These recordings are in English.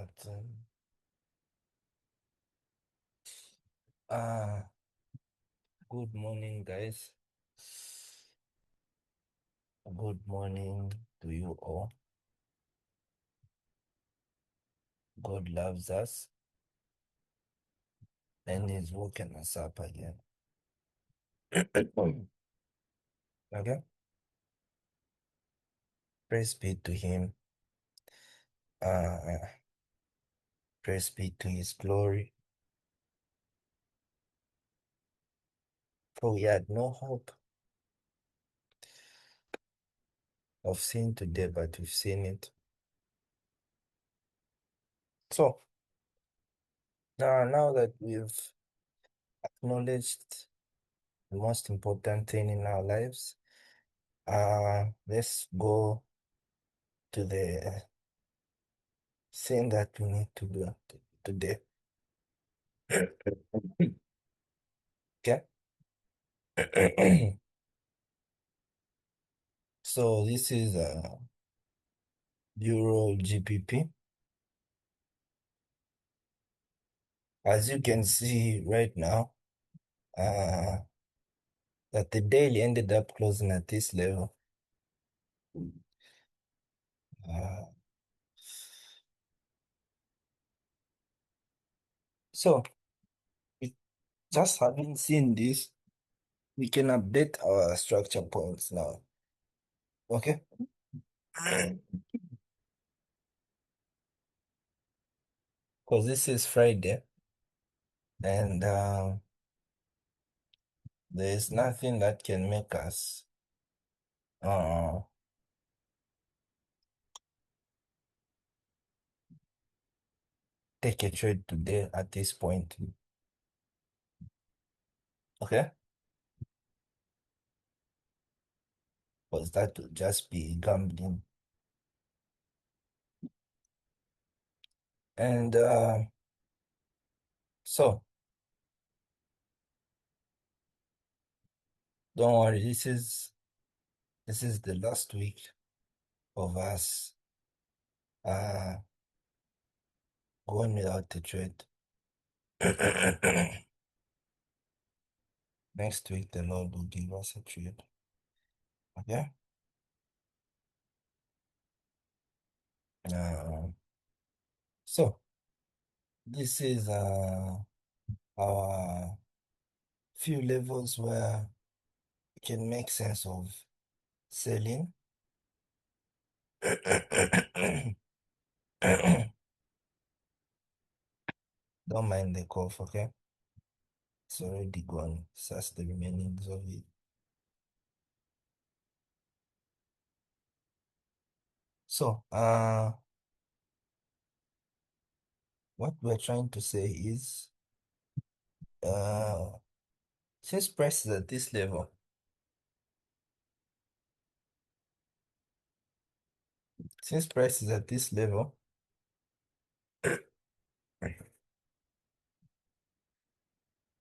But uh good morning, guys. Good morning to you all. God loves us and He's woken us up again. Okay? Praise be to Him. Uh Praise be to His glory. For we had no hope of seeing today, but we've seen it. So now that we've acknowledged the most important thing in our lives, let's go to the thing that we need to do today. Okay. So this is Euro GBP. As you can see right now, uh, that the daily ended up closing at this level. Uh, so just having seen this, we can update our structure points now. Okay. Because this is Friday and there's nothing that can make us uh, take a trade today at this point. Okay. Because that would just be gambling. And so don't worry, this is the last week of us uh going without the trade. Next week the Lord will give us a trade. Okay? Uh, so this is our few levels where we can make sense of selling. Don't mind the cough, okay? It's already gone. It's just the remainings of it. So, what we're trying to say is, uh, since price is at this level, since price is at this level,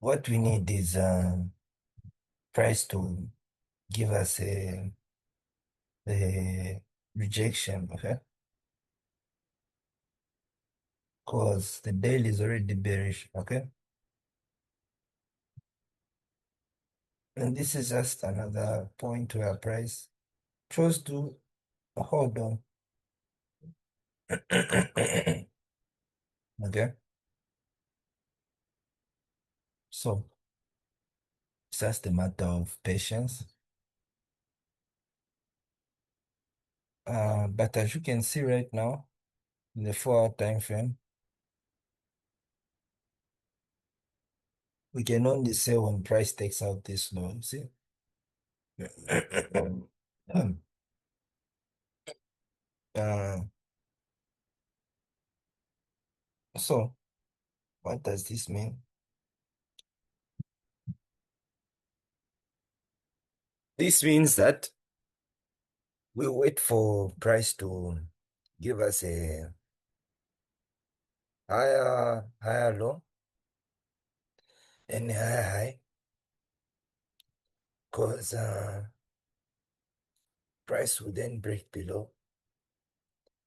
what we need is price to give us a rejection, okay? Because the daily is already bearish, okay? And this is just another point where price chose to hold on. Okay? So it's just a matter of patience. But as you can see right now, in the 4-hour time frame, we can only sell when price takes out this low, you see? Um, uh, so what does this mean? This means that we wait for price to give us a higher low and a higher high, because price will then break below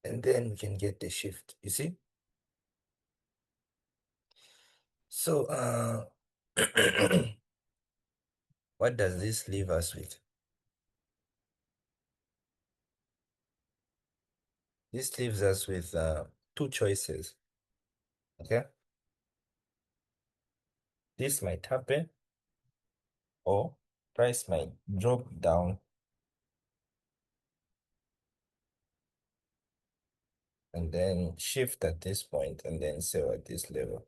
and then we can get the shift, you see? So, what does this leave us with? This leaves us with two choices. Okay, this might happen, or price might drop down and then shift at this point and then sell at this level.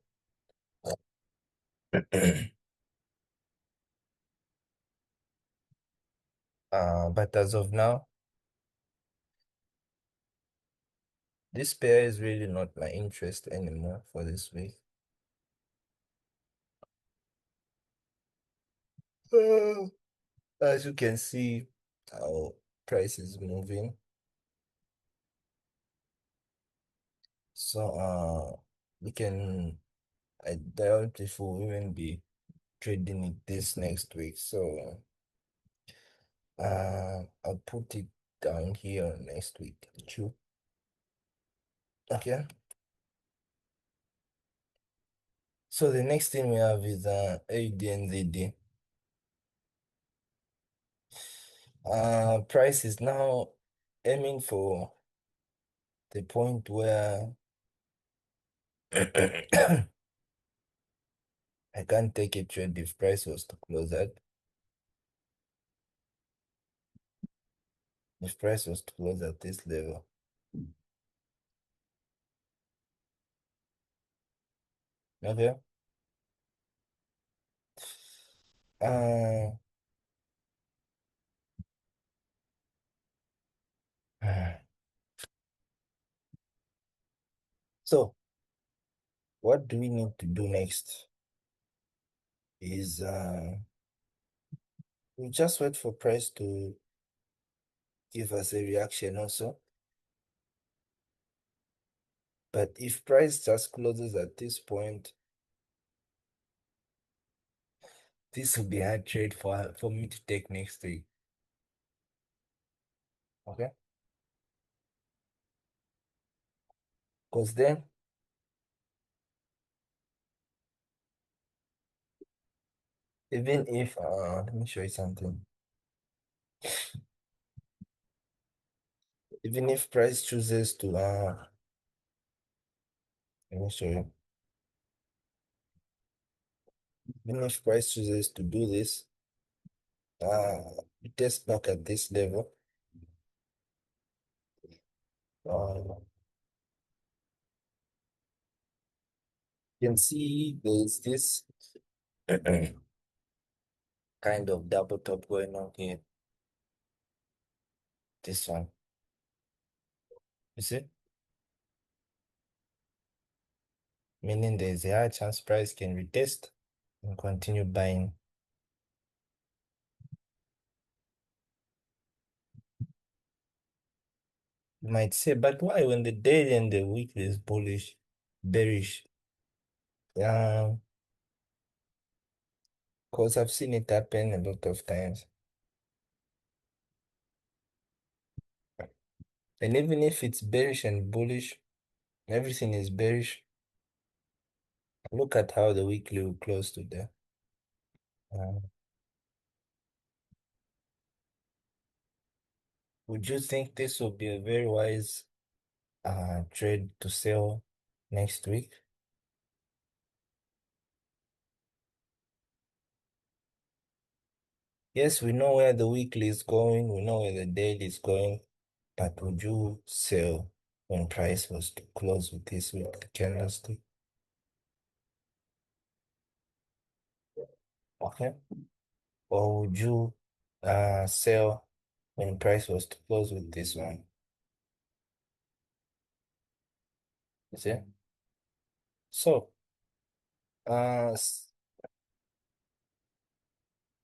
But as of now, this pair is really not my interest anymore for this week. As you can see, our price is moving. So we can, I doubt if we'll even be trading it this next week. So I'll put it down here next week. True. Okay. So the next thing we have is AUD. Price is now aiming for the point where I can't take a trade if price was to close at. If price was to close at this level. Okay. Uh, so what do we need to do next is we just wait for price to give us a reaction also. But if price just closes at this point, this will be hard trade for me to take next week. Okay? Because then even if let me show you something. Even if price chooses to let me show you. Even if price chooses to do this, uh test back at this level. Uh, you can see there's this kind of double top going on here. This one. You see? Meaning there's a high chance price can retest and continue buying. You might say, but why when the daily and the weekly is bullish, bearish? Because I've seen it happen a lot of times. And even if it's bearish and bullish, everything is bearish. Look at how the weekly will close today. Uh, would you think this will be a very wise trade to sell next week? Yes, we know where the weekly is going, we know where the daily is going, but would you sell when price was to close with this weekly candlestick? Okay. Or would you sell when price was to close with this one? You see? So, uh, s-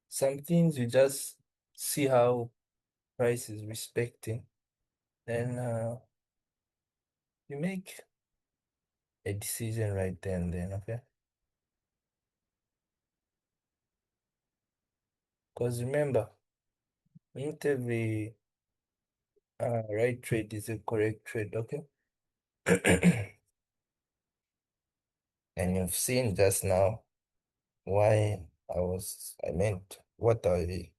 some things you just see how price is respecting, then you make a decision right there and then, okay? Because remember, not every right trade is a correct trade, okay? And you've seen just now why I meant what I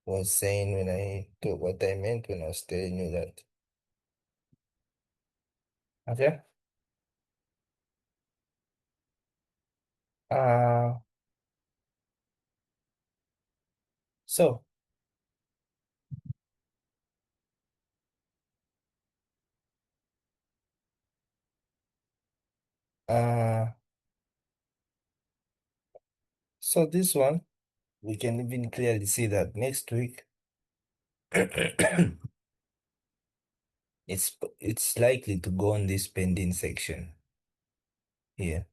was saying when what I meant when I was telling you that. Okay? Uh, so, uh, so this one, we can even clearly see that next week, it's likely to go on this pending section here.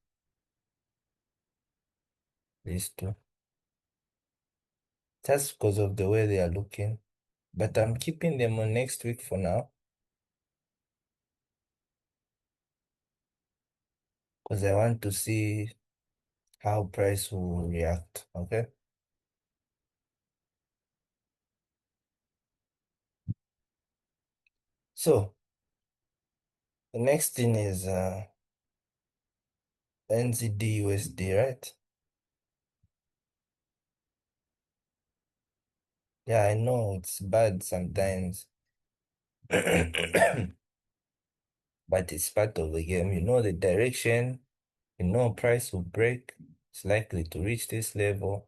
These two. Just because of the way they are looking. But I'm keeping them on next week for now because I want to see how price will react. Okay. So the next thing is NZD USD, right? Yeah, I know it's bad sometimes, but it's part of the game. You know the direction, you know price will break. It's likely to reach this level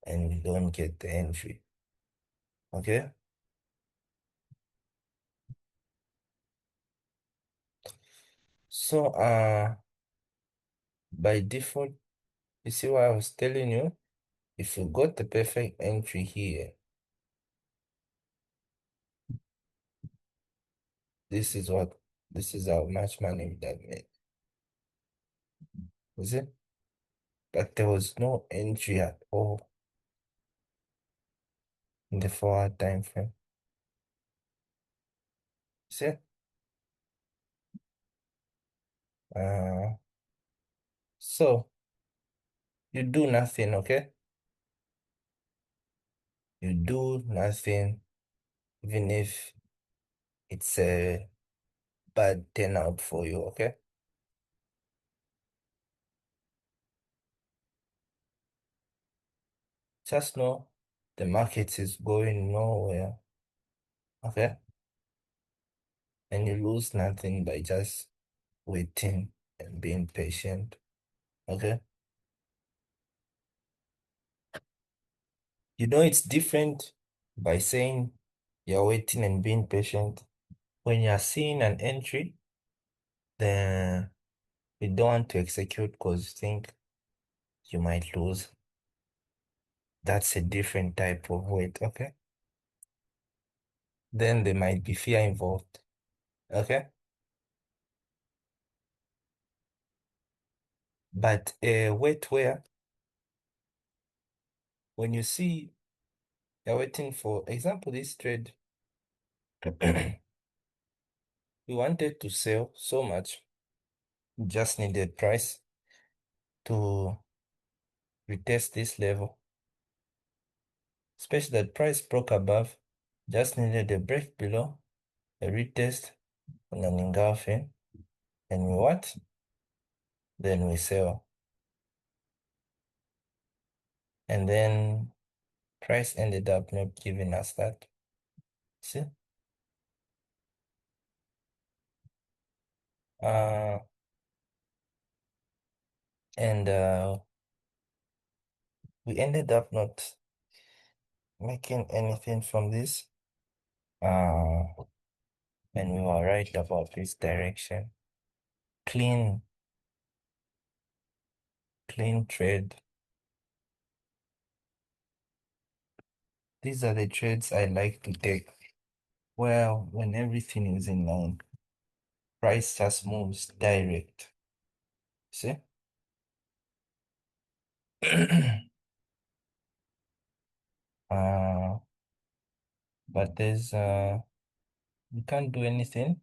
and you don't get the entry. Okay? So by default, you see what I was telling you? If you got the perfect entry here, this is what this is how much money that made. Is it? But there was no entry at all in the 4 hour time frame. See? Uh so you do nothing, okay? You do nothing, even if it's a bad turnout for you, okay? Just know the market is going nowhere, okay? And you lose nothing by just waiting and being patient, okay? You know it's different by saying you're waiting and being patient. When you're seeing an entry, then you don't want to execute because you think you might lose. That's a different type of wait, okay? Then there might be fear involved, okay? But wait where when you see you're waiting for example this trade, we wanted to sell so much, we just needed price to retest this level, especially that price broke above, just needed a break below, a retest and an engulfing, and we what? Then we sell. And then price ended up not giving us that. See? Uh, and we ended up not making anything from this. Uh, and we were right about this direction. Clean, clean trade. These are the trades I like to take. Well, when everything is in line, price just moves direct. See? uh, but you can't do anything.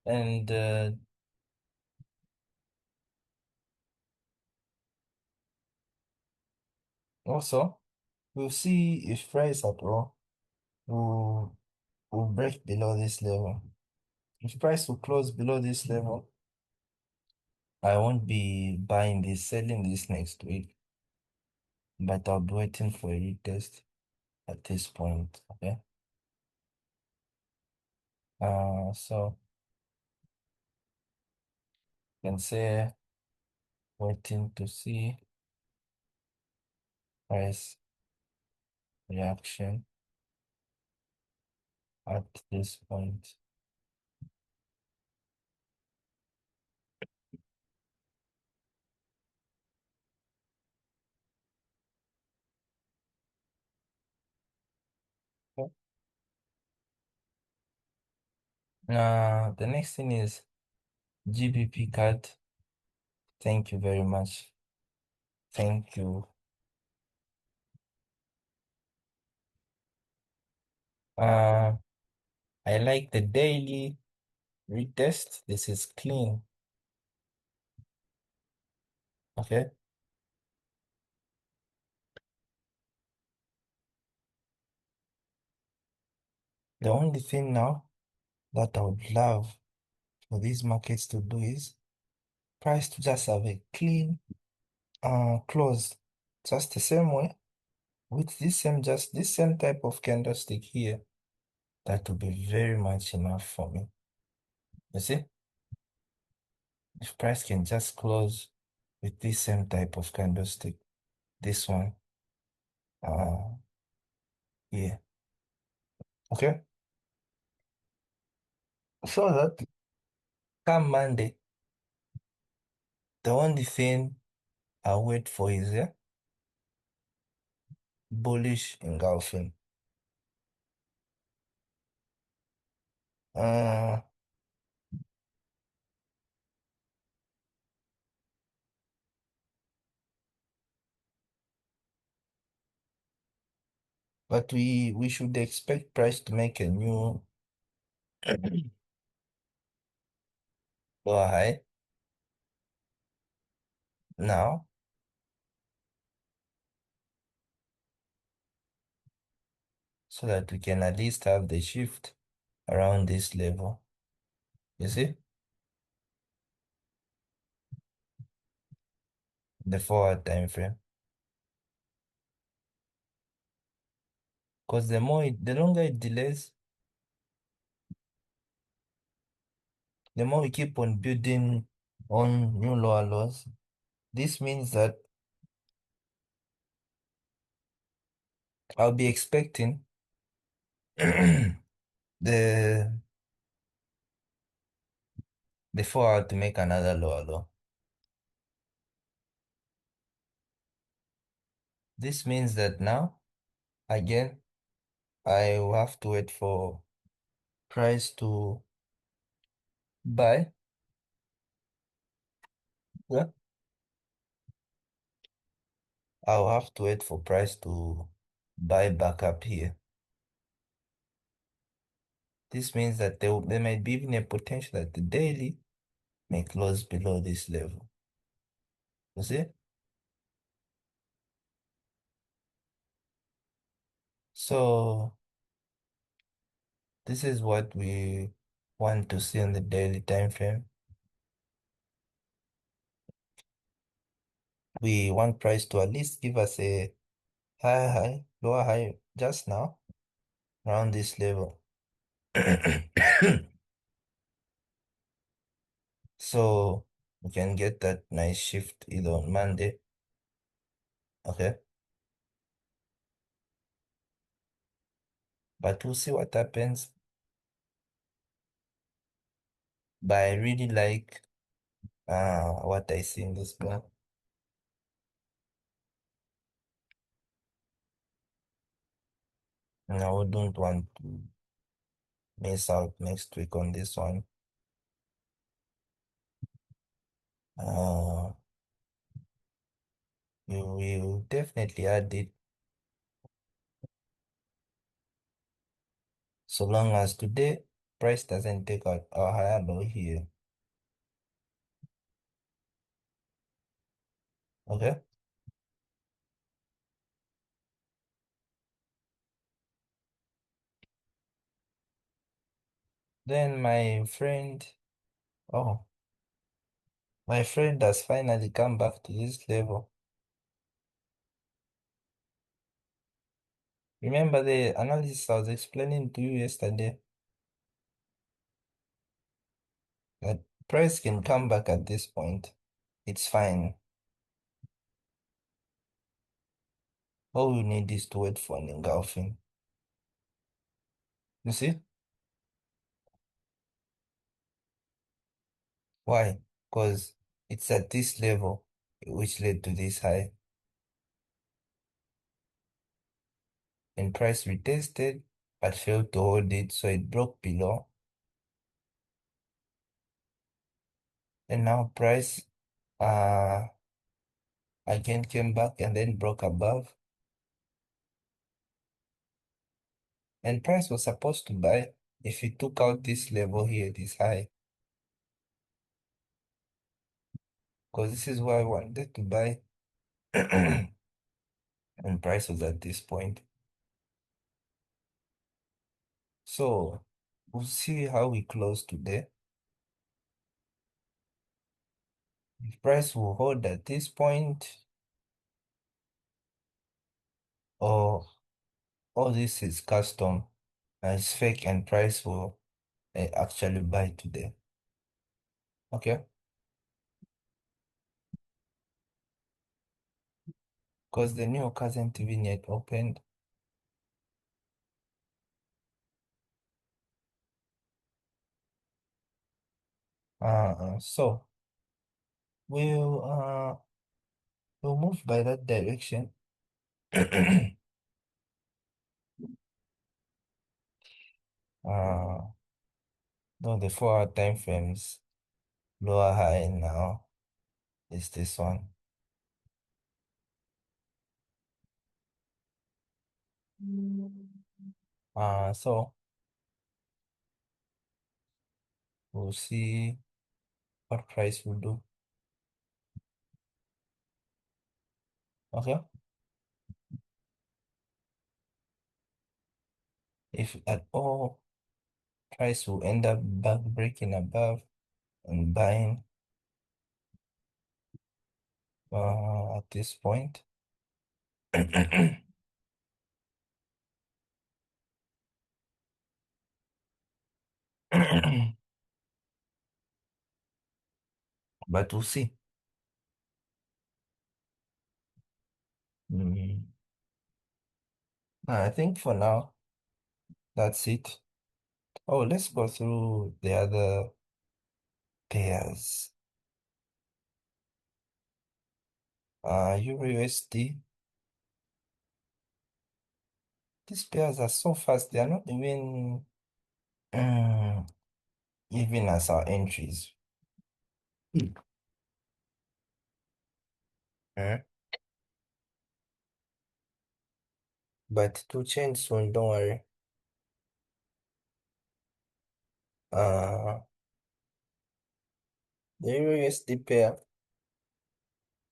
And also, we'll see if price at all will break below this level. If price will close below this level, I won't be buying this, selling this next week, but I'll be waiting for a retest at this point. Okay. So you can say waiting to see price reaction at this point. Okay. The next thing is GBP card. Thank you very much. Thank you. Uh, I like the daily retest. This is clean. Okay. The only thing now that I would love for these markets to do is price to just have a clean close, just the same way with this same type of candlestick here. That would be very much enough for me. You see, if price can just close with this same type of candlestick, this one, uh, yeah, okay. So that come Monday, the only thing I wait for is bullish engulfing. Uh, but we should expect price to make a new lower high now, so that we can at least have the shift around this level. You see, the forward time frame. Because the longer it delays, the more we keep on building on new lower lows. This means that I'll be expecting the the forward to make another lower low. This means that now, again, I will have to wait for price to buy. Yeah, I'll have to wait for price to buy back up here. This means that there might be even a potential that the daily may close below this level. You see? So this is what we want to see on the daily time frame. We want price to at least give us a high, lower high just now around this level. So we can get that nice shift either on Monday. Okay. But we'll see what happens. But I really like what I see in this plan. And I wouldn't want to miss out next week on this one. Uh, you will definitely add it so long as today price doesn't take out a higher low here. Okay. Then my friend, oh, My friend has finally come back to this level. Remember the analysis I was explaining to you yesterday? That price can come back at this point. It's fine. All we need is to wait for an engulfing. You see? Why? Because it's at this level which led to this high. And price retested but failed to hold it, so it broke below. And now price uh again came back and then broke above. And price was supposed to buy if he took out this level here, this high. Because this is where I wanted to buy. And price was at this point. So we'll see how we close today. If price will hold at this point, or all this is custom and it's fake, and price will actually buy today. Okay? Because the new hasn't even yet opened. So we'll we'll move by that direction. uh no, the 4 hour time frames lower high now is this one. So we'll see what price will do. Okay? If at all price will end up back breaking above and buying at this point. But we'll see. Mm. I think for now, that's it. Oh, let's go through the other pairs. Euro USD. These pairs are so fast, they are not even mm, even as our entries. Mm. But to change soon, don't worry. Uh, the Euro USD pair,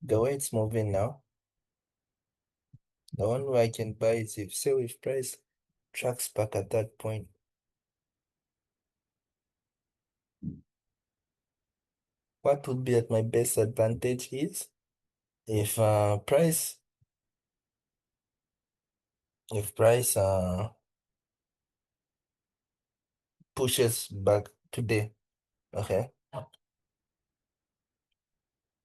the way it's moving now, the one way I can buy is if, say, if price tracks back at that point. What would be at my best advantage is if price pushes back today, okay,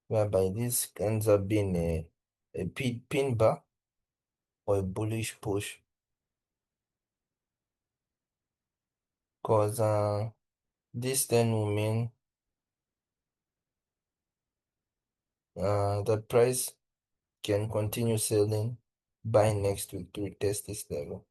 whereby this ends up being a pin bar or a bullish push, because this then will mean that price can continue selling, buying next week to retest this level.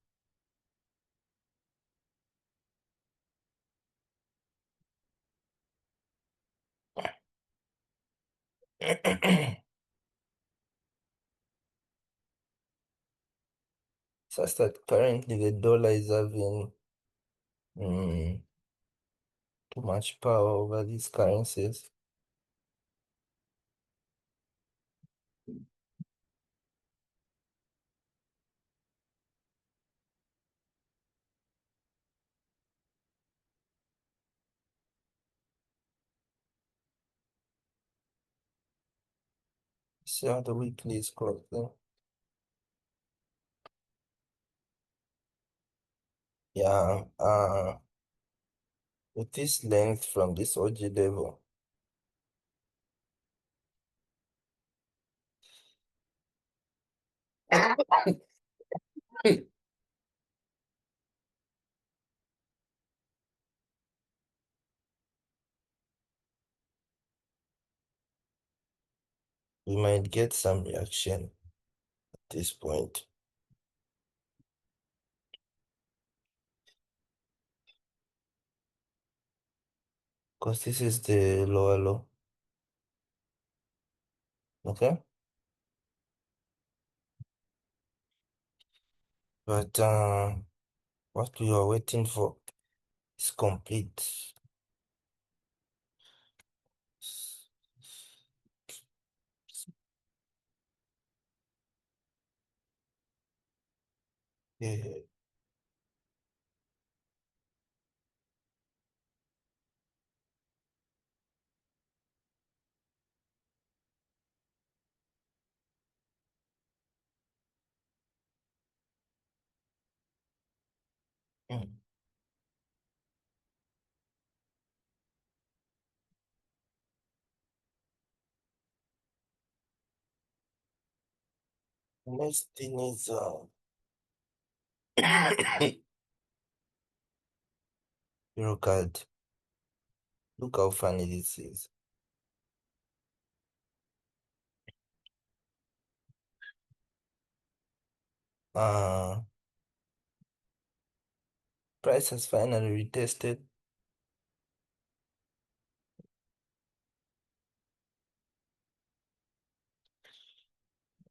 Such that currently the dollar is having mm, too much power over these currencies. See how the weekly is closing. Yeah, with this length from this OG level, we might get some reaction at this point. Because this is the lower low. Okay? But what we are waiting for is complete. Yeah. Mm. Next thing is Eurocard. Look how funny this is. Uh Price has finally retested.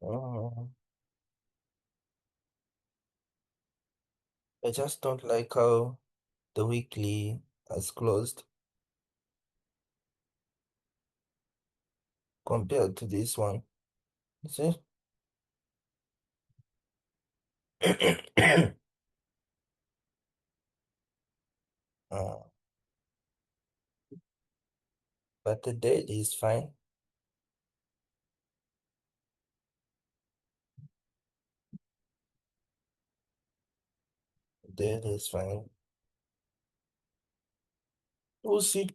Uh, I just don't like how the weekly has closed compared to this one. You see? uh, but the daily is fine. The daily is fine. We'll see.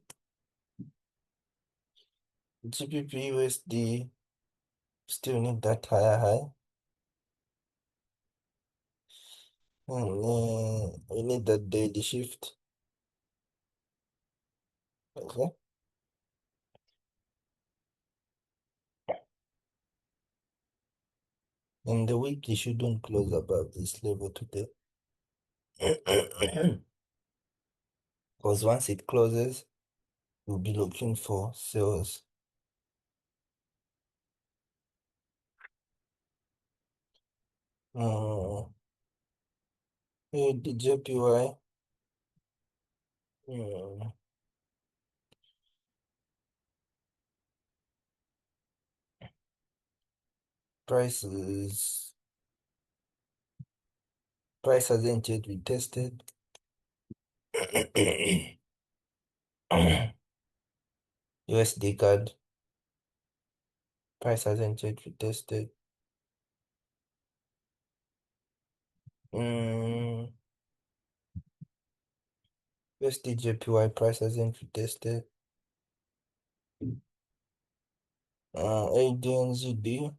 GBP USD still need that higher high. We need that daily shift. Okay. And the weekly shouldn't close above this level today. Because once it closes, we'll be looking for sales. The JPY. Prices. Price hasn't yet retested. USD card. Price hasn't yet retested. USD JPY price hasn't retested. ADNZD.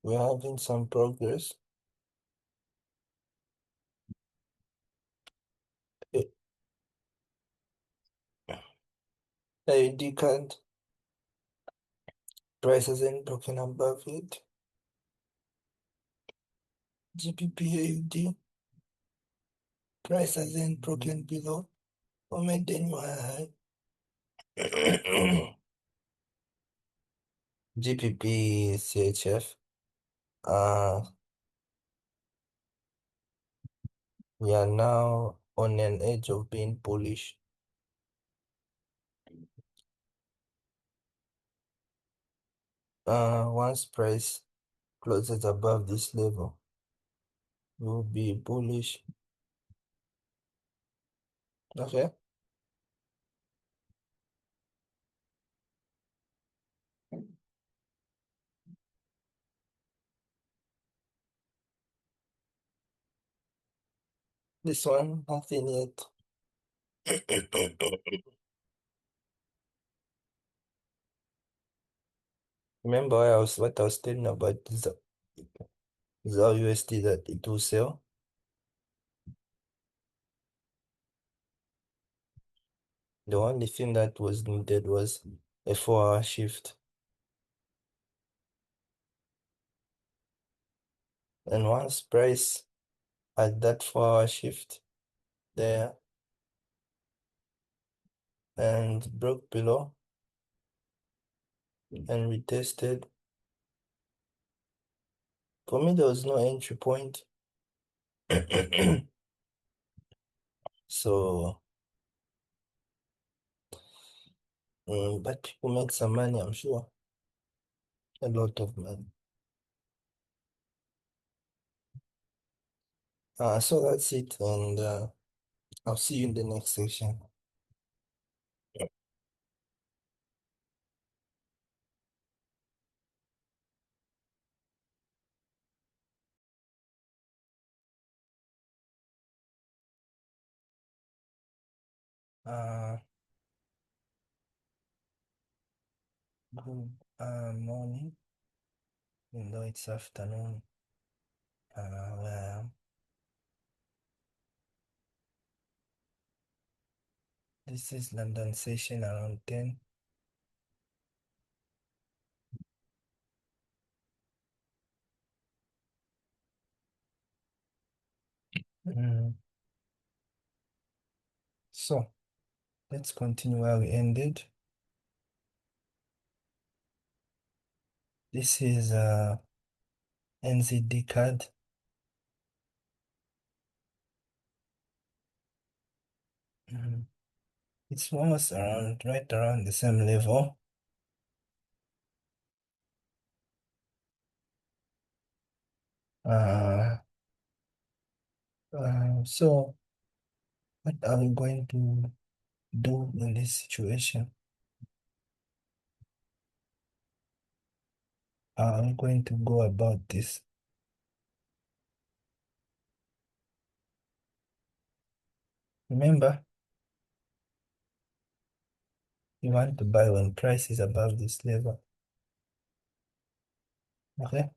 We're having some progress. AUD card. Price hasn't broken above it. GBP AUD. Price hasn't broken below or made any high. GBP CHF. We are now on an edge of being bullish. Once price closes above this level, we'll be bullish. Okay. This one, nothing yet. Remember what I was telling you about the USD that it will sell? The only thing that was needed was a 4 hour shift. And once price at that 4 hour shift there and broke below and retested, for me there was no entry point. So, but people make some money, I'm sure. A lot of money. So that's it, and I'll see you in the next section. Uh, Good morning, even though it's afternoon. Where this is London session around 10. Mm. So let's continue where we ended. This is NZD card. Mm. It's almost right around the same level. Uh, so what are we going to do in this situation? How are we going to go about this? Remember, you want to buy when price is above this level. Okay?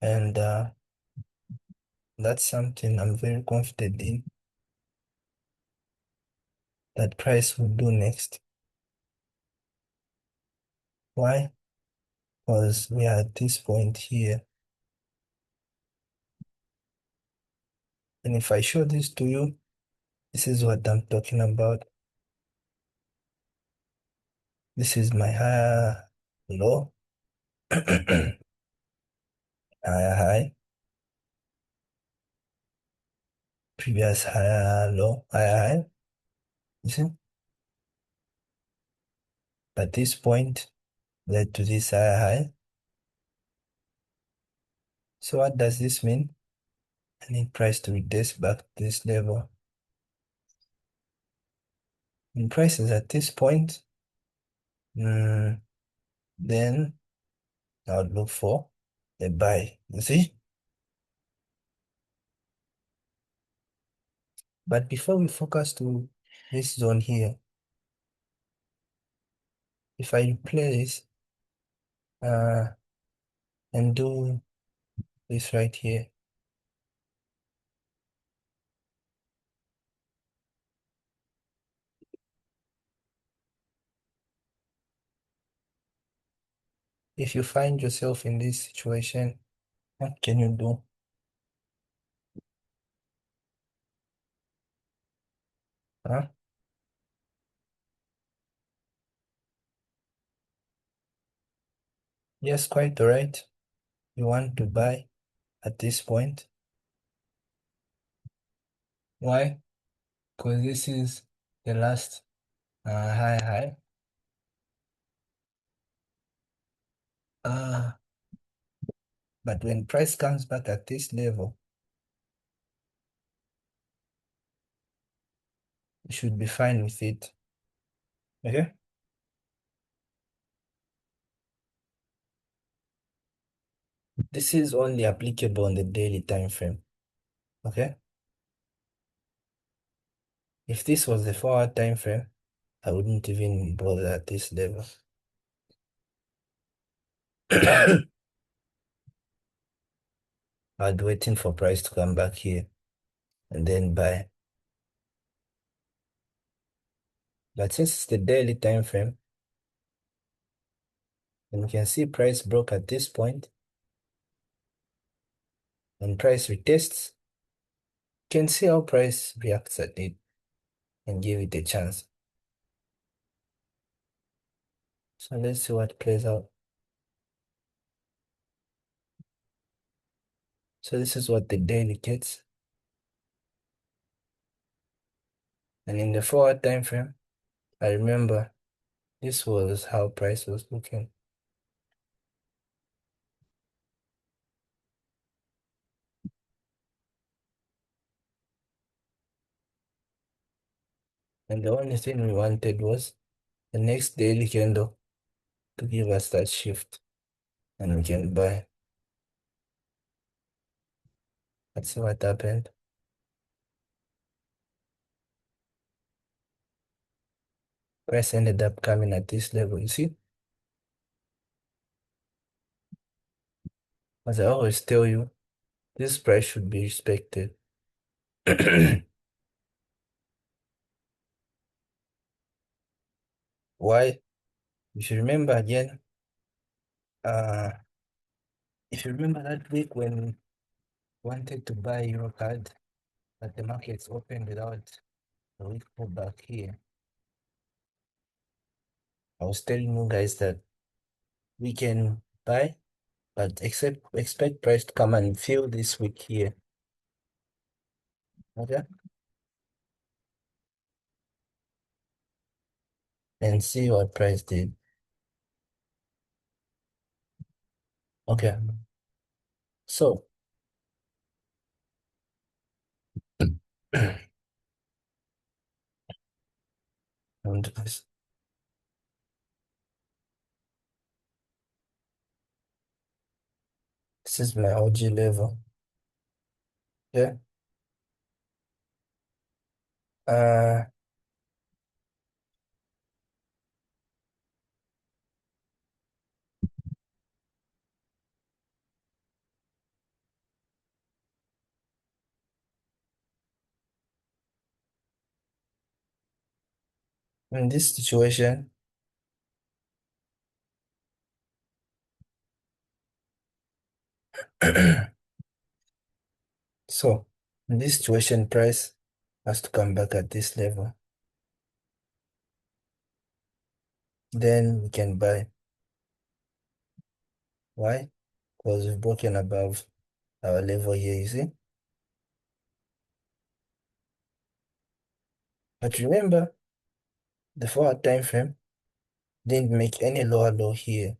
And that's something I'm very confident in that price will do next. Why? Because we are at this point here. And if I show this to you, this is what I'm talking about. This is my higher low, higher high, previous higher low, higher high. You see? At this point led to this higher high. So what does this mean? I need price to retest back to this level. When price is at this point, then I'll look for a buy. You see? But before we focus to this zone here, if I replace uh and do this right here, if you find yourself in this situation, what can you do? Huh? Yes, quite right. You want to buy at this point. Why? Because this is the last high. Uh, but when price comes back at this level, you should be fine with it. Okay? This is only applicable on the daily time frame. Okay? If this was the 4-hour time frame, I wouldn't even bother at this level. I'd waiting for price to come back here and then buy. But since it's the daily time frame, and you can see price broke at this point, and price retests, you can see how price reacts at it and give it a chance. So let's see what plays out. So this is what the daily gets. And in the 4-hour time frame, I remember this was how price was looking. And the only thing we wanted was the next daily candle to give us that shift and we can buy. Let's see what happened. Price ended up coming at this level, you see? As I always tell you, this price should be respected. Why? If you remember again, uh, if you remember that week when we wanted to buy Eurocard, but the markets opened without a week pullback here, I was telling you guys that we can buy, but expect price to come and fill this week here. Okay? And see what price did. Okay. So and this is my OG level. Yeah. Uh in this situation, so in this situation, price has to come back at this level. Then we can buy. Why? Because we've broken above our level here, you see? But remember, the 4-hour time frame didn't make any lower low here.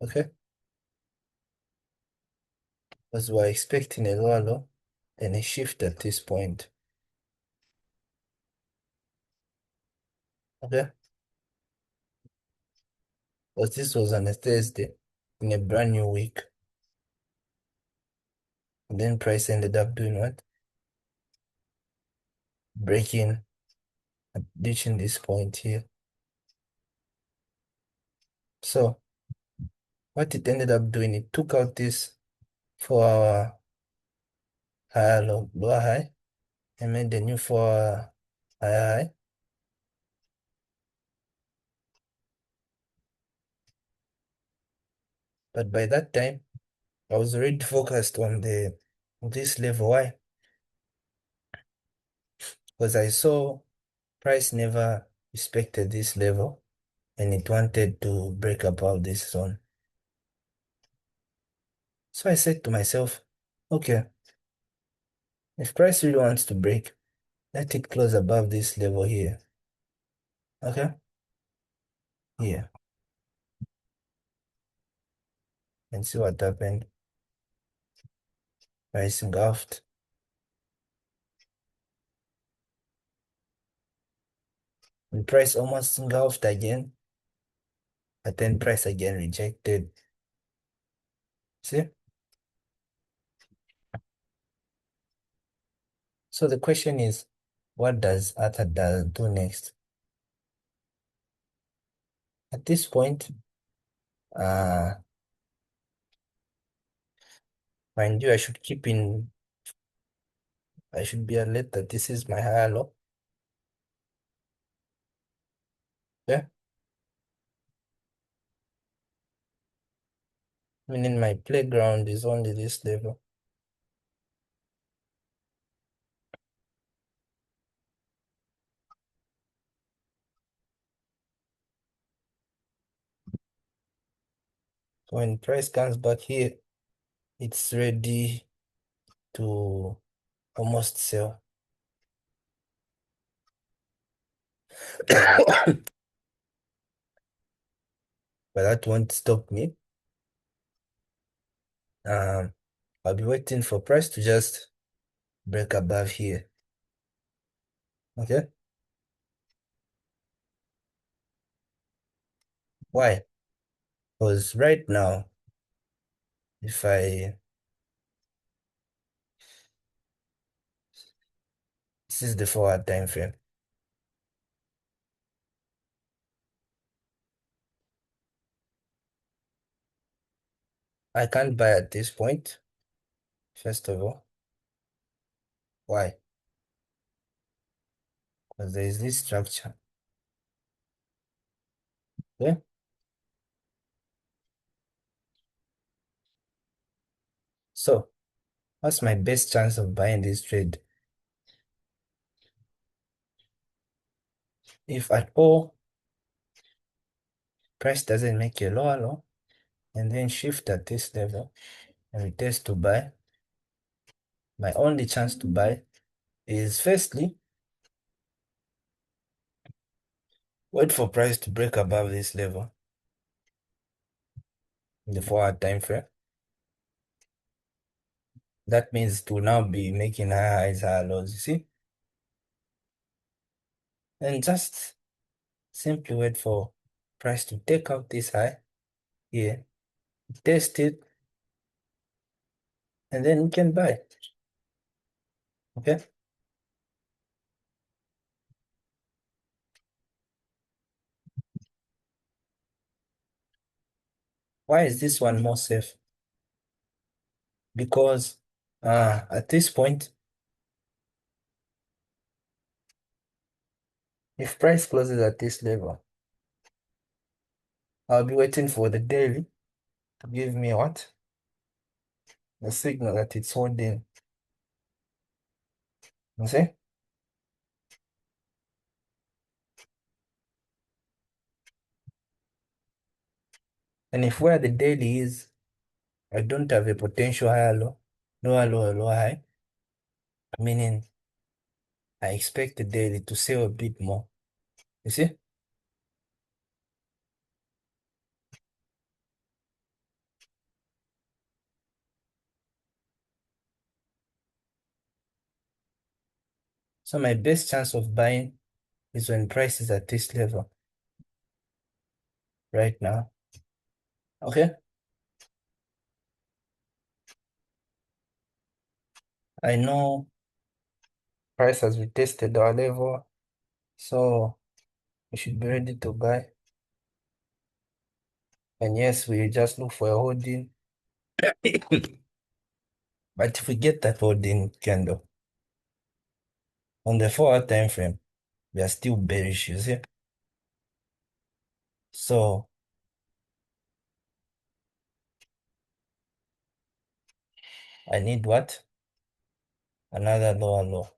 Okay? Because we're expecting a lower low and a shift at this point. Okay? Because this was on a Thursday in a brand new week. And then price ended up doing what? Breaking and reaching this point here. So what it ended up doing, it took out this for our higher low, lower high, and made the new for higher high. But by that time, I was already focused on this level. Why? Because I saw price never respected this level and it wanted to break above this zone. So I said to myself, okay, if price really wants to break, let it close above this level here. Okay? Here. And see what happened. Price engulfed. And price almost engulfed again. But then price again rejected. See? So the question is, what does Arthur do next? At this point, uh, mind you, I should be alert that this is my higher low. Yeah, meaning my playground is only this level. So when price comes back here, it's ready to almost sell. But that won't stop me. Um, I'll be waiting for price to just break above here. Okay? Why? Because right now, if I this is the forward time frame. I can't buy at this point, first of all. Why? Because there is this structure. Okay? So, what's my best chance of buying this trade? If at all price doesn't make a lower low and then shift at this level and it test to buy, my only chance to buy is firstly wait for price to break above this level in the forward time frame. That means it will now be making higher highs, higher lows, you see? And just simply wait for price to take out this high here, test it, and then you can buy. Okay? Why is this one more safe? Because at this point, if price closes at this level, I'll be waiting for the daily to give me what? The signal that it's holding. You see? And if where the daily is, I don't have a potential higher low, lower low, lower high, meaning I expect the daily to sell a bit more. You see? So my best chance of buying is when price is at this level right now. Okay? I know price has retested our level, so we should be ready to buy. And yes, we just look for a holding. But if we get that holding candle on the 4 hour time frame, we are still bearish, you see? So I need what? Another lower low.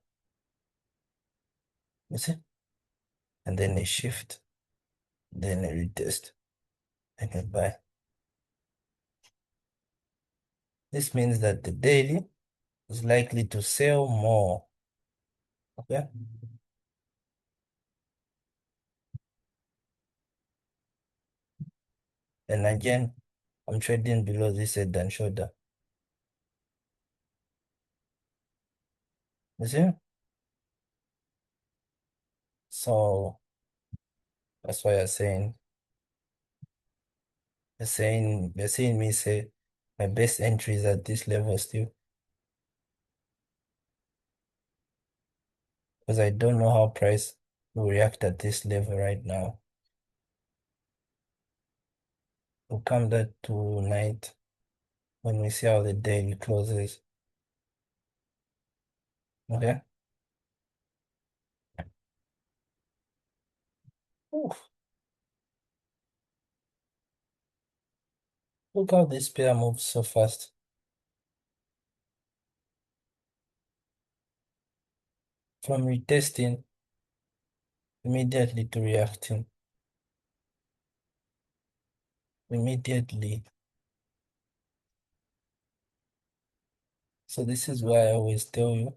You see? And then a shift, then a retest, and a buy. This means that the daily is likely to sell more. Okay? And again, I'm trading below this head and shoulder. You see? So that's why you're saying me say my best entry is at this level still. because I don't know how price will react at this level right now. We'll come that tonight when we see how the daily closes. Okay. Oof, look how this pair moves so fast. From retesting immediately to reacting. Immediately. So this is why I always tell you,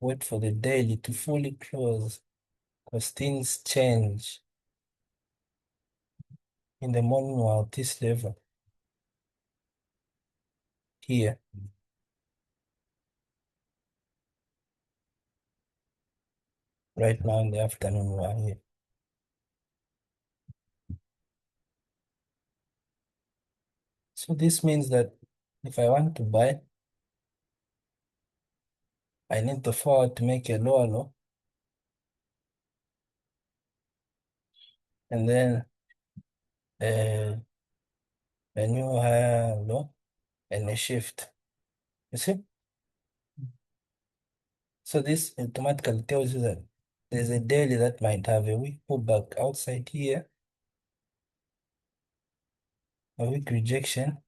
wait for the daily to fully close because things change in the morning while at this level here. Right now in the afternoon we are here. So this means that if I want to buy, I need the forward to make a lower low and then uh, a new higher low and a shift. You see? So this automatically tells you that there's a daily that might have a weak pullback outside here, a weak rejection,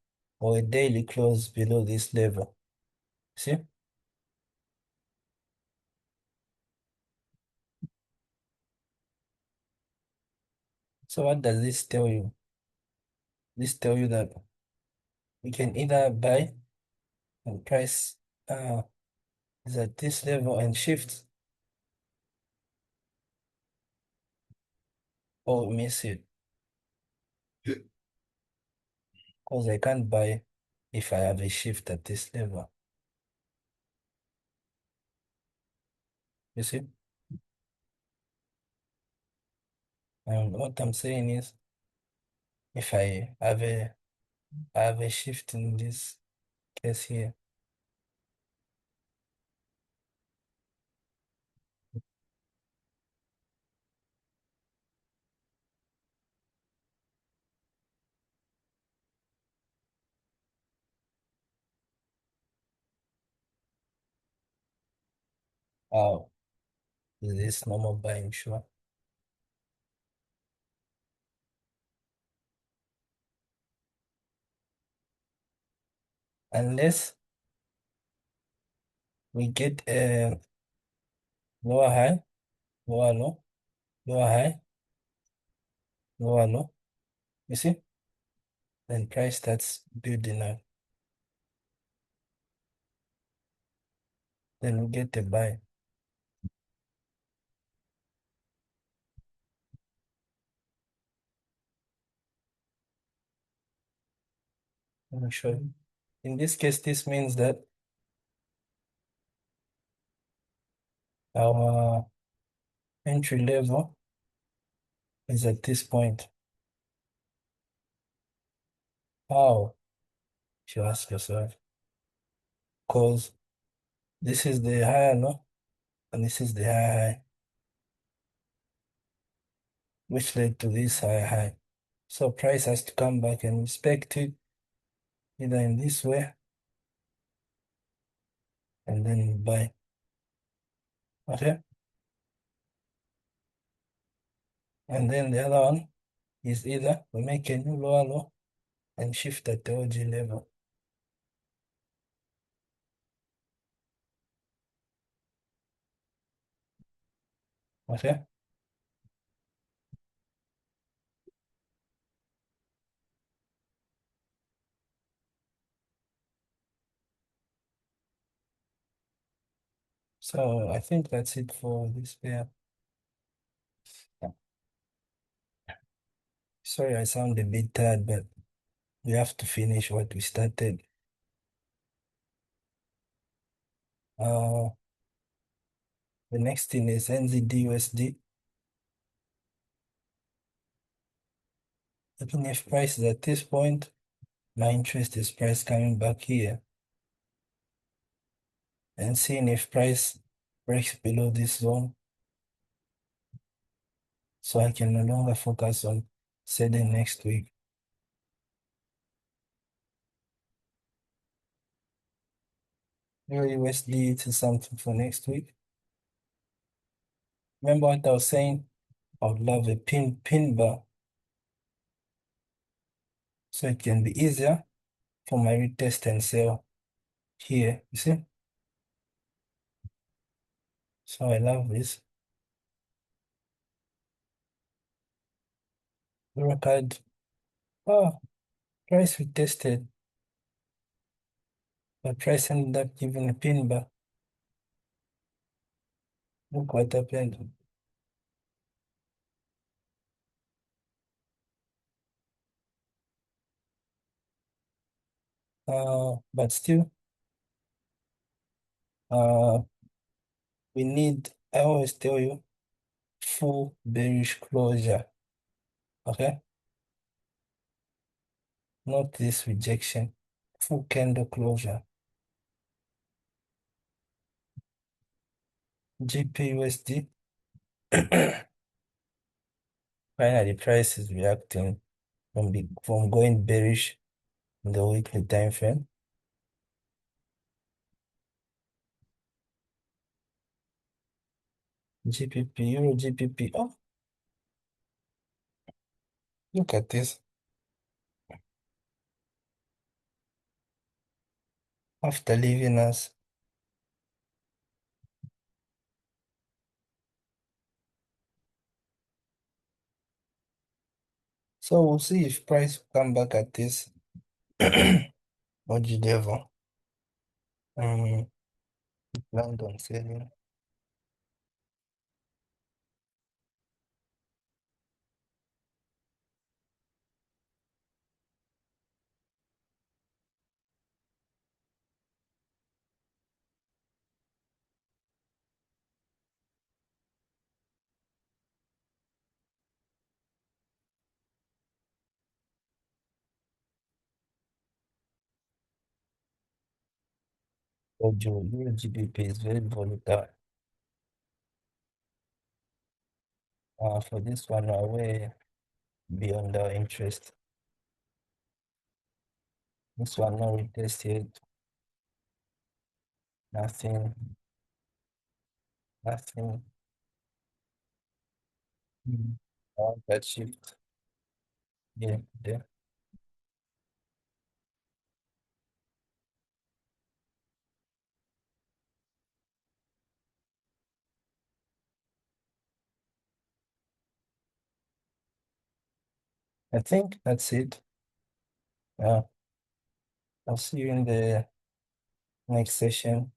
or a daily close below this level. See? So what does this tell you? This tell you that you can either buy and price is at this level and shift or miss it. Because I can't buy if I have a shift at this level. You see? And what I'm saying is if I have a shift in this case here. Wow, is this normal buying? Sure. Unless we get a lower high, lower low, lower high, lower low. You see? Then price starts building up. Then we get a buy. Let me show you. In this case, this means that our entry level is at this point. How? You ask yourself. Because this is the higher low and this is the higher high, which led to this higher high. So price has to come back and respect it either in this way and then buy. Okay? And then the other one is either we make a new lower low and shift at the OG level. Okay? So I think that's it for this pair. Sorry, I sound a bit tired, but we have to finish what we started. Uh, the next thing is NZD/USD. Even if price is at this point, my interest is price coming back here and seeing if price breaks below this zone, so I can no longer focus on selling next week. USD to something for next week. Remember what I was saying? I would love a pin bar so it can be easier for my retest and sell here. You see? So I love this. Record. Oh, price we tested, but price ended up giving a pin bar. Look what happened. But still, uh, we need, I always tell you, full bearish closure. Okay? Not this rejection. Full candle closure. GPUSD. Finally, price is reacting from going bearish in the weekly time frame. GPP, Euro GPP. Oh, look at this. After leaving us. So we'll see if price will come back at this OG level. Planned on selling. Euro GBP is very volatile. For this one, way beyond our interest. This one, no retest yet. Nothing, nothing. That shift. Yeah, there. I think that's it. Uh, I'll see you in the next session.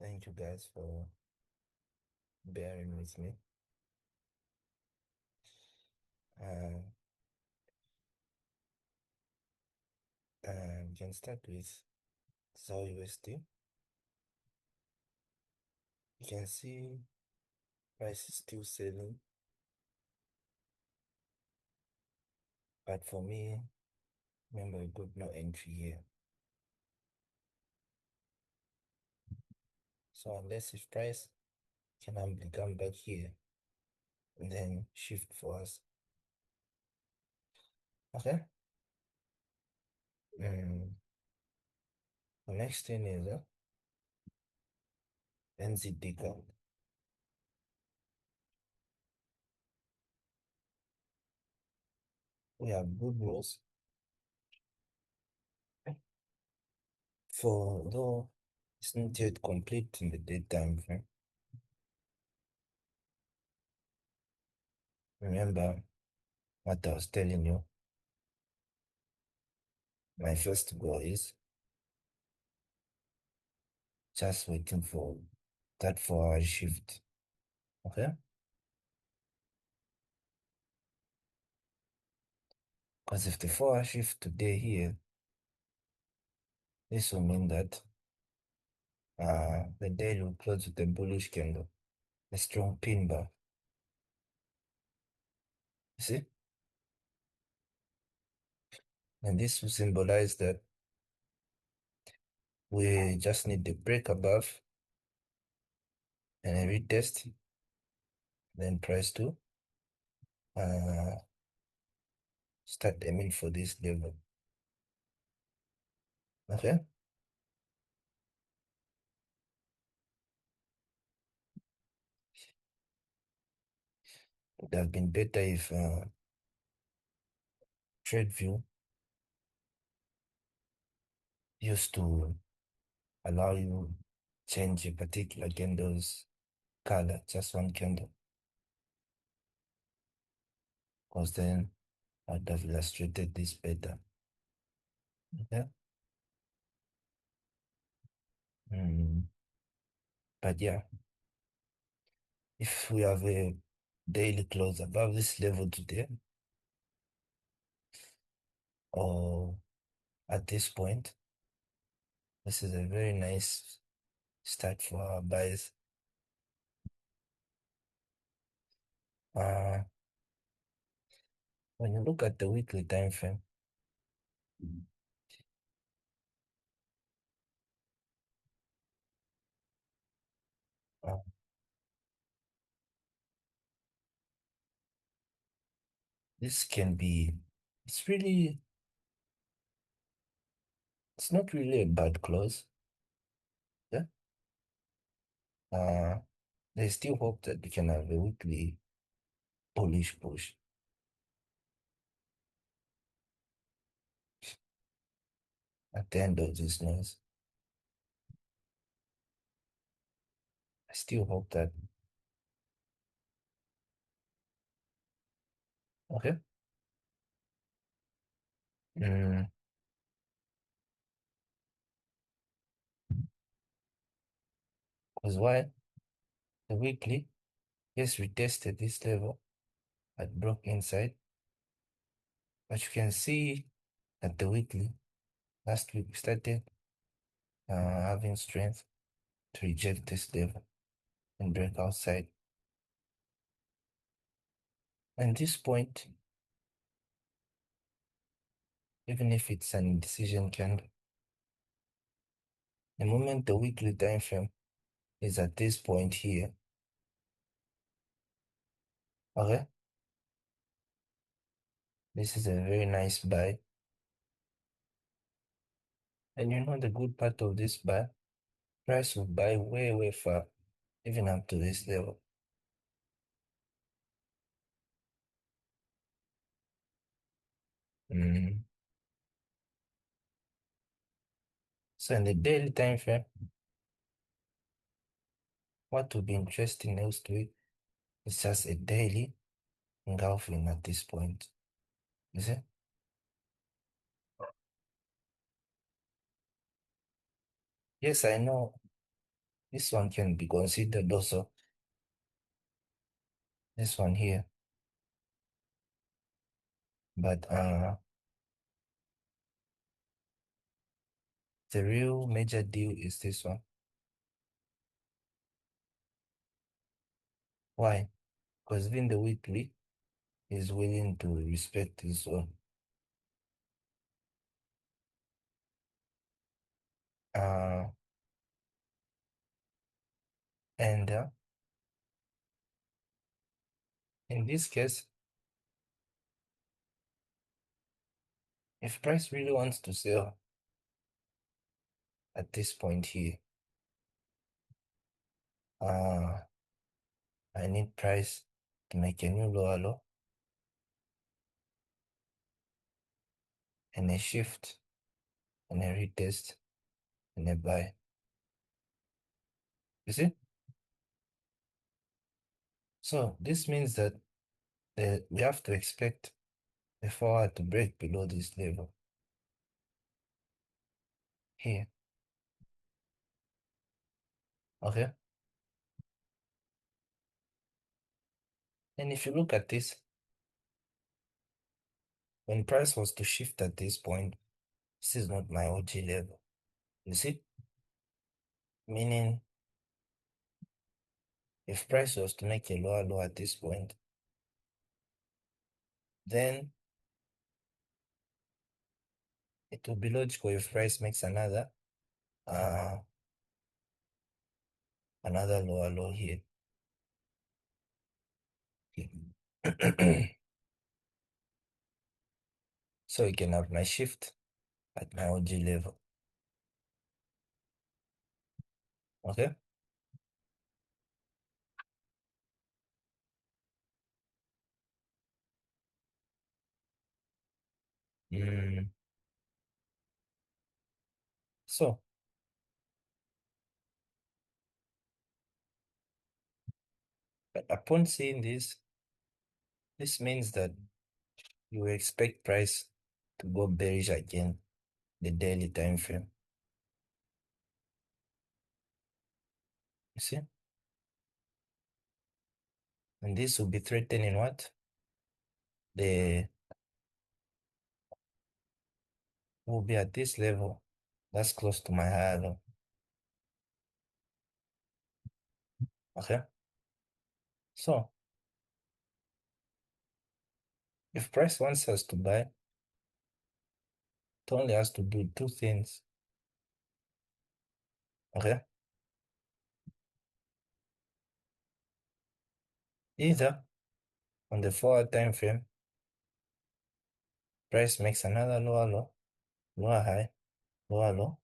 Thank you guys for bearing with me. Uh, we can start with ZAR USD. You can see price is still selling, but for me, remember we got no entry here. So unless if price can humbly come back here and then shift for us. Okay. The next thing is NZD count. We have good news for though it's not yet complete in the daytime frame. Remember what I was telling you. My first goal is just waiting for that 4 hour shift. Okay? Because if the 4 hour shift today here, this will mean that the day will close with a bullish candle, a strong pin bar. You see? And this will symbolize that we just need the break above and a retest, then price to uh, start aiming for this level. Okay? It would have been better if TradeView used to allow you change a particular candle's color, just one candle, because then I'd have illustrated this better. Okay? Mm. But yeah, if we have a daily close above this level today, or at this point, this is a very nice start for our buys. Uh, when you look at the weekly time frame, uh, this can be, it's really, it's not really a bad close. Yeah. Uh, there's still hope that we can have a weekly bullish push. At the end of this noise, I still hope that. Okay. Mm, because why? The weekly, yes, we tested this level at broke inside, but you can see at the weekly, last week we started having strength to reject this level and break outside. And this point, even if it's an indecision candle, the moment the weekly time frame is at this point here, okay, this is a very nice buy. And you know the good part of this buy? Price will buy way, way far, even up to this level. Mm. So in the daily time frame, what will be interesting next week is just a daily engulfing at this point. You see? Yes, I know this one can be considered also. This one here. But the real major deal is this one. Why? Because even the weekly is willing to respect this one. Uh, and in this case, if price really wants to sell at this point here, uh, I need price to make a new lower low and a shift and a retest and a buy. You see? So this means that we have to expect the forward to break below this level here. Okay. And if you look at this, when price was to shift at this point, this is not my OG level. You see? Meaning, if price was to make a lower low at this point, then it would be logical if price makes uh another lower low here. So you can have my shift at my OG level. Okay? Mm. So upon seeing this means that you expect price to go bearish again the daily time frame. You see? And this will be threatening what? The will be at this level. That's close to my higher low. Okay? So if price wants us to buy, it only has to do two things. Okay? Either on the forward time frame, price makes another lower low, lower high, lower low,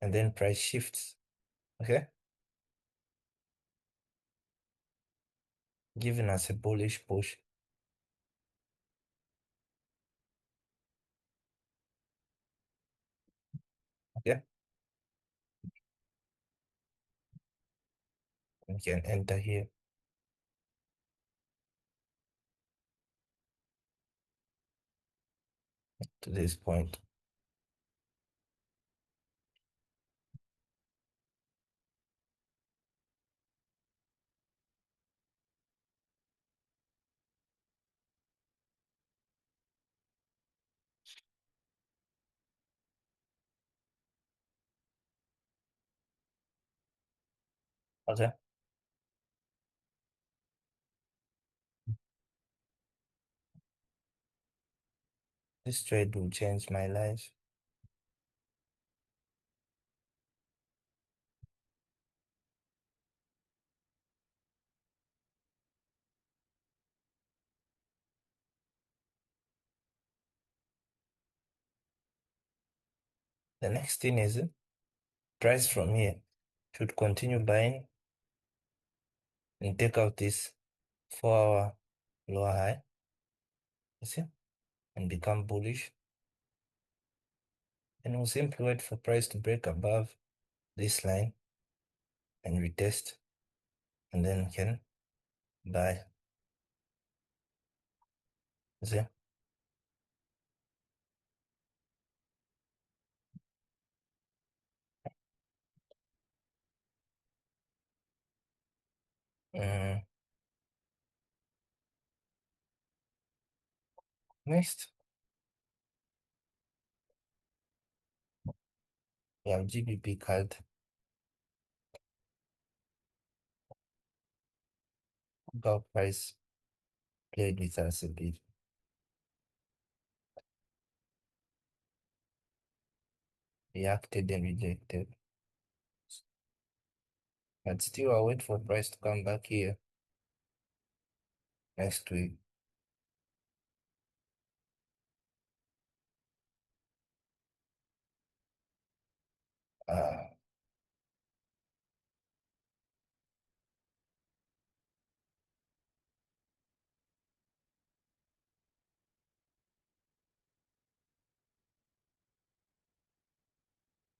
and then price shifts. Okay? Giving us a bullish push. Okay? We can enter here to this point. Okay? This trade will change my life. The next thing is price from here should continue buying and take out this 4 hour lower high, you see, and become bullish. And we'll simply wait for price to break above this line and retest, and then we can buy. You see? Mm. Next, we have GBP card. Gold price played with us a bit. Reacted and rejected. But still, I'll wait for price to come back here next week. Uh,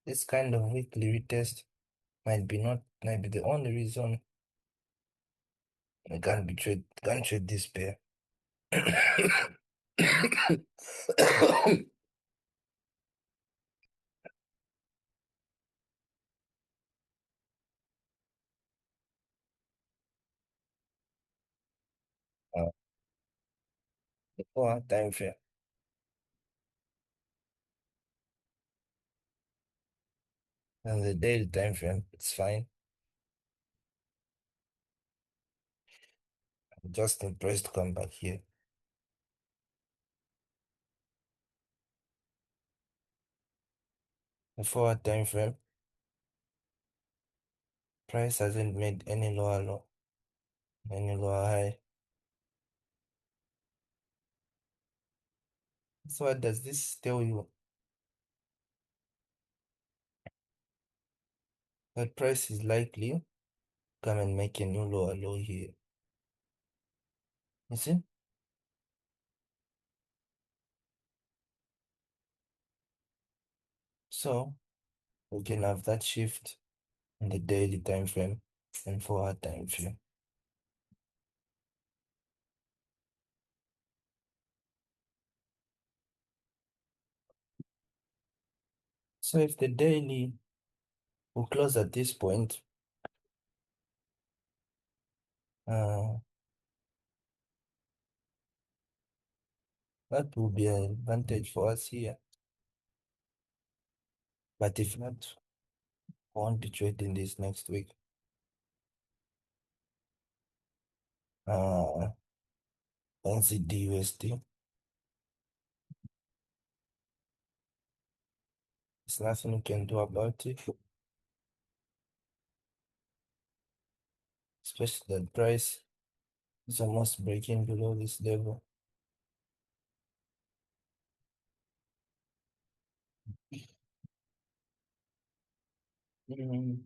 this kind of weekly retest might be the only reason I can't trade this pair. 4 hour time frame. And the daily time frame, it's fine. I'm just impressed to come back here. The 4 hour time frame, price hasn't made any lower low, any lower high. So what does this tell you? That price is likely to come and make a new lower low here. You see? So we can have that shift in the daily time frame and 4 hour time frame. So if the daily will close at this point, uh, that will be an advantage for us here. But if not, I want to trade in this next week. Uh, NZD USD. There's nothing you can do about it, especially the price is almost breaking below this level. Mm,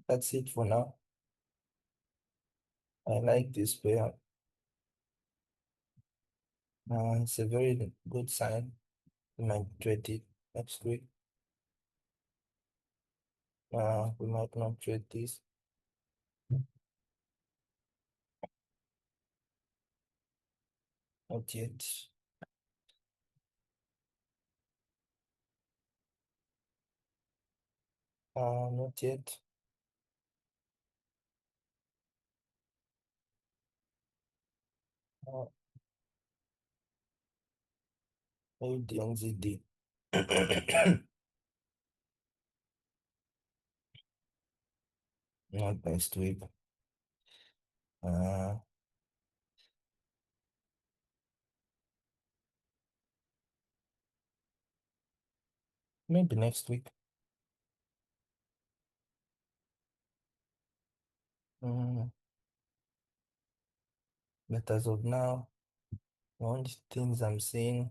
that's it for now. I like this pair. It's a very good sign. We might trade it next week. We might not trade this. Not yet. Not yet. Uh, Maybe the NZD. Not next week. Uh, Maybe next week. Mm, but as of now, the only things I'm seeing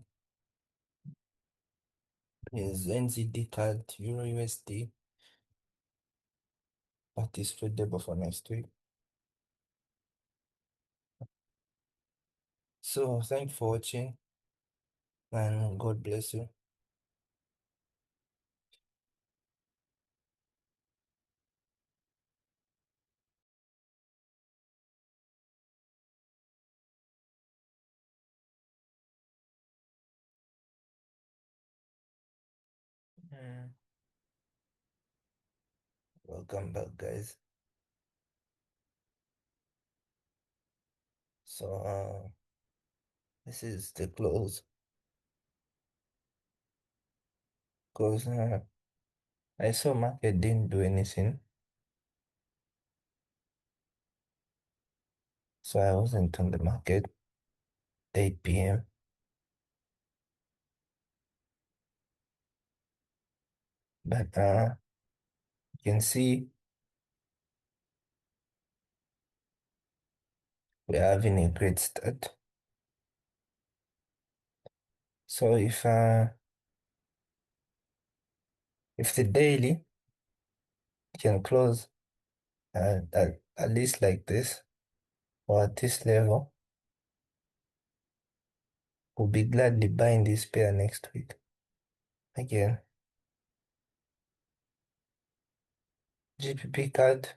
is NZD card, Euro USD, that is tradable for next week. So thanks for watching and God bless you. Mm. Welcome back, guys. So this is the close because I saw market didn't do anything, so I wasn't on the market. 8 p.m. But you can see we're having a great start. So if the daily can close at least like this or at this level, we'll be gladly buying this pair next week. Again, GPP card.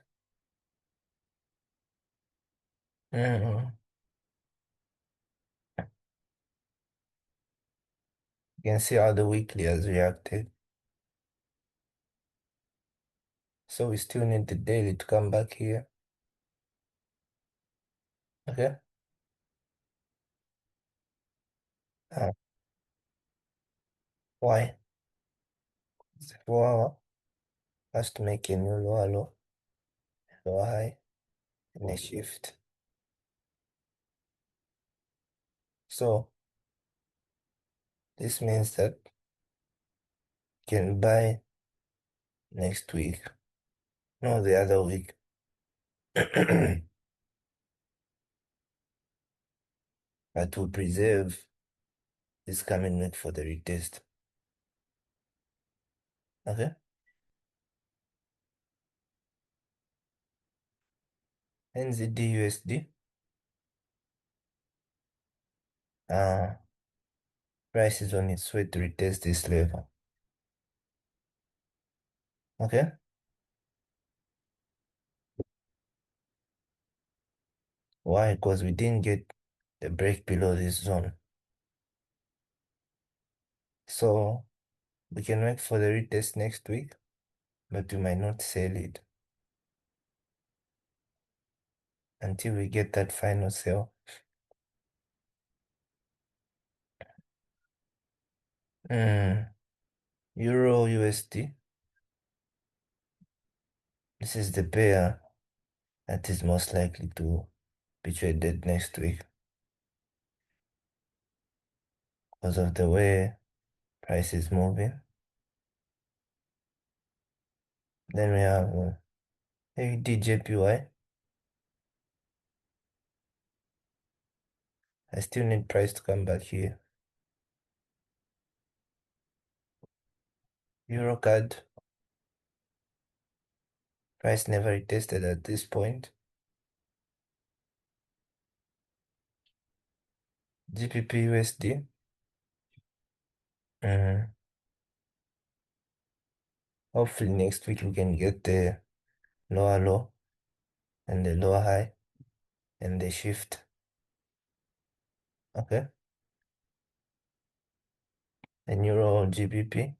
Mm, you can see how the weekly has reacted. So we still need the daily to come back here. Okay. Uh, why? It's 4 hour. Has to make a new lower low, lower high, and a shift. So this means that you can buy next week, no, the other week. But to preserve this coming week for the retest. Okay? NZD USD. Uh, Price is on its way to retest this level. Okay? Why? Because we didn't get the break below this zone. So we can wait for the retest next week, but we might not sell it until we get that final sell. Mm, Euro USD. This is the pair that is most likely to be traded next week because of the way price is moving. Then we have AUD I still need price to come back here. Eurocard. Price never retested at this point. GBP USD. Mhm. Hopefully next week we can get the lower low and the lower high and the shift. Okay. And Euro GBP.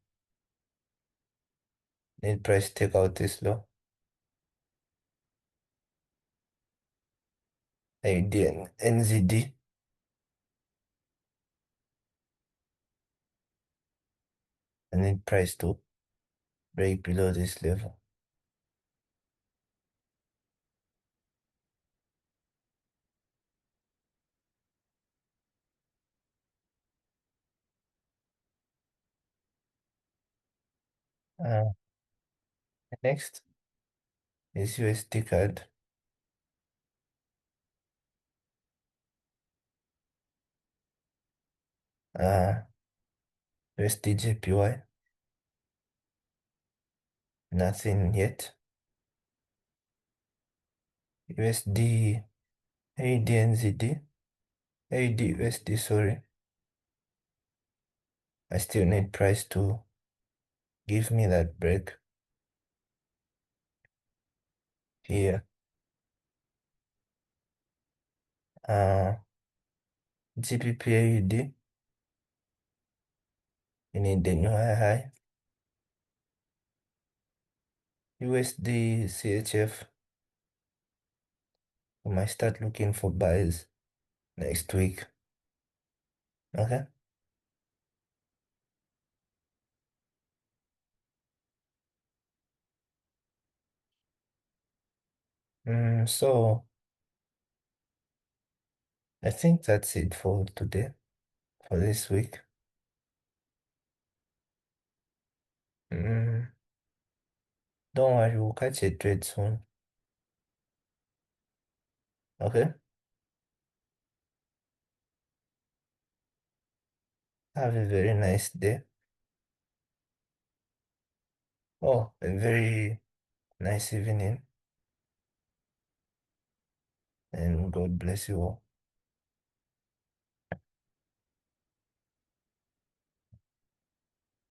Need price to take out this low. AUD and NZD. I need price to break below this level. Uh, Next is USD card. USD JPY. Nothing yet. USD AUD NZD. AUD USD, sorry. I still need price to give me that break here. Uh, GBP AUD. You need the new high. USD CHF. I might start looking for buys next week. Okay. So I think that's it for today, for this week. Mm, don't worry, we'll catch a trade soon. Okay. Have a very nice day. Oh, a very nice evening. And God bless you all.